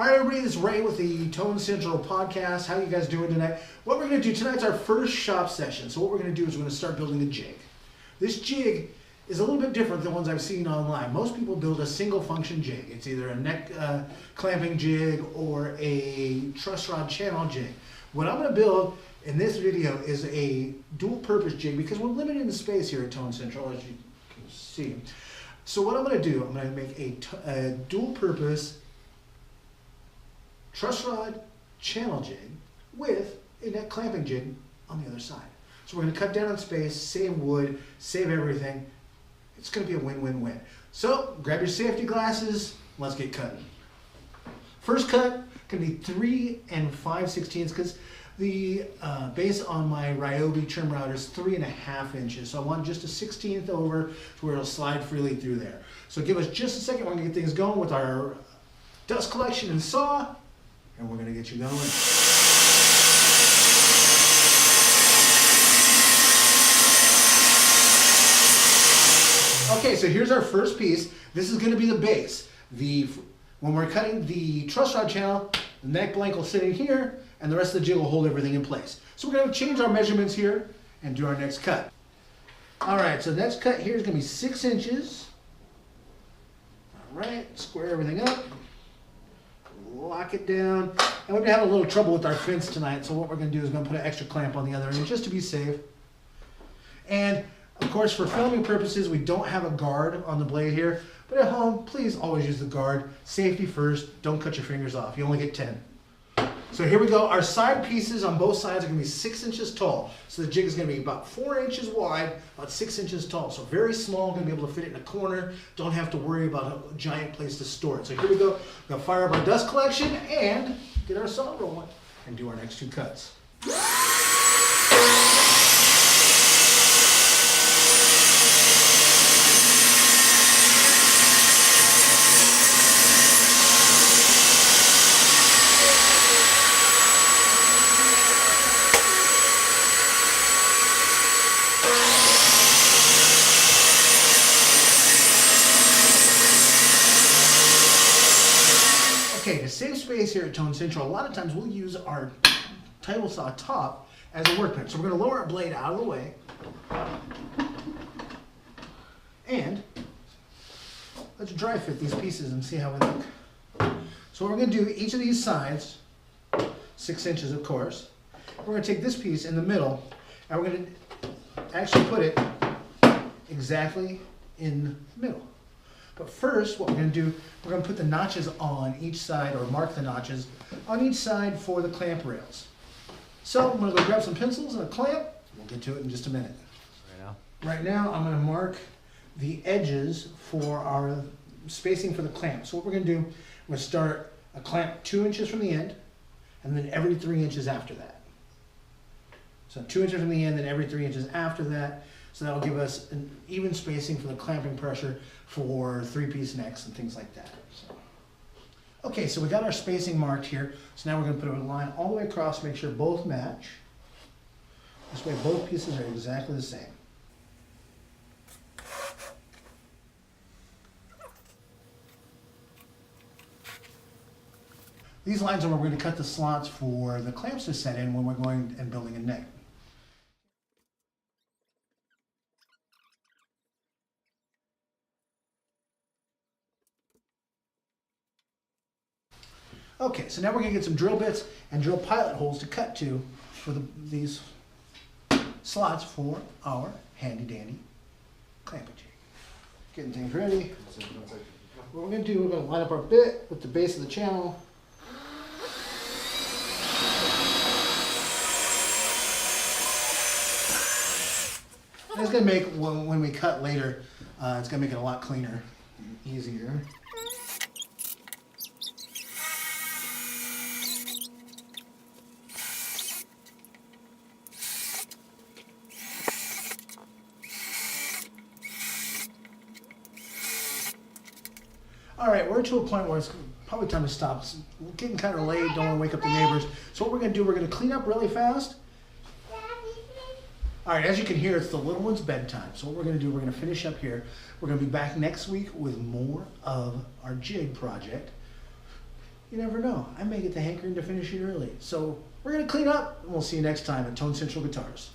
All right, everybody, this is Ray with the Tone Central podcast. How you guys doing tonight? What we're going to do tonight's our first shop session. So what we're going to do is we're going to start building a jig. This jig is a little bit different than ones I've seen online. Most people build a single function jig. It's either a neck clamping jig or a truss rod channel jig. What I'm going to build in this video is a dual purpose jig because we're limited in space here at Tone Central, as you can see. So what I'm going to do, I'm going to make a dual purpose truss rod channel jig with a neck clamping jig on the other side. So we're going to cut down on space, save wood, save everything. It's going to be a win-win-win. So grab your safety glasses, let's get cutting. First cut can be 3 5/16 because the base on my Ryobi trim router is 3.5 inches. So I want just a 1/16 over to where it'll slide freely through there. So give us just a second, we're going to get things going with our dust collection and saw. And we're going to get you going. Okay, so here's our first piece. This is going to be the base. When we're cutting the truss rod channel, the neck blank will sit in here, and the rest of the jig will hold everything in place. So we're going to change our measurements here and do our next cut. All right, so the next cut here is going to be 6 inches. All right, square everything up. Lock it down. And we've been having a little trouble with our fence tonight, so what we're going to do is going to put an extra clamp on the other end just to be safe. And of course, for filming purposes, we don't have a guard on the blade here, but at home, please always use the guard. Safety first. Don't cut your fingers off. You only get 10. So here we go. Our side pieces on both sides are going to be 6 inches tall. So the jig is going to be about 4 inches wide, about 6 inches tall. So very small, going to be able to fit it in a corner. Don't have to worry about a giant place to store it. So here we go. We're going to fire up our dust collection and get our saw rolling and do our next 2 cuts. Okay, to save space here at Tone Central, a lot of times we'll use our table saw top as a workbench. So we're going to lower our blade out of the way. And let's dry fit these pieces and see how we look. So what we're going to do, each of these sides, 6 inches of course, we're going to take this piece in the middle and we're going to actually put it exactly in the middle. But first, what we're going to do, we're going to put the notches on each side, or mark the notches on each side for the clamp rails. So I'm going to go grab some pencils and a clamp. We'll get to it in just a minute. Right now, I'm going to mark the edges for our spacing for the clamp. So what we're going to do, we're going to start a clamp 2 inches from the end, and then every 3 inches after that. So 2 inches from the end, then every 3 inches after that. So that'll give us an even spacing for the clamping pressure for 3-piece necks and things like that. So. Okay, so we got our spacing marked here. So now we're going to put a line all the way across, make sure both match. This way both pieces are exactly the same. These lines are where we're going to cut the slots for the clamps to set in when we're going and building a neck. Okay, so now we're going to get some drill bits and drill pilot holes to cut to for these slots for our handy dandy clamping jig. Getting things ready. What we're going to do, we're going to line up our bit with the base of the channel. And it's going to make, when we cut later, it's going to make it a lot cleaner, easier. All right, we're to a point where it's probably time to stop. It's getting kind of late, don't want to wake up the neighbors. So what we're going to do, we're going to clean up really fast. All right, as you can hear, it's the little one's bedtime. So what we're going to do, we're going to finish up here. We're going to be back next week with more of our jig project. You never know. I may get the hankering to finish it early. So we're gonna clean up, and we'll see you next time at Tone Central Guitars.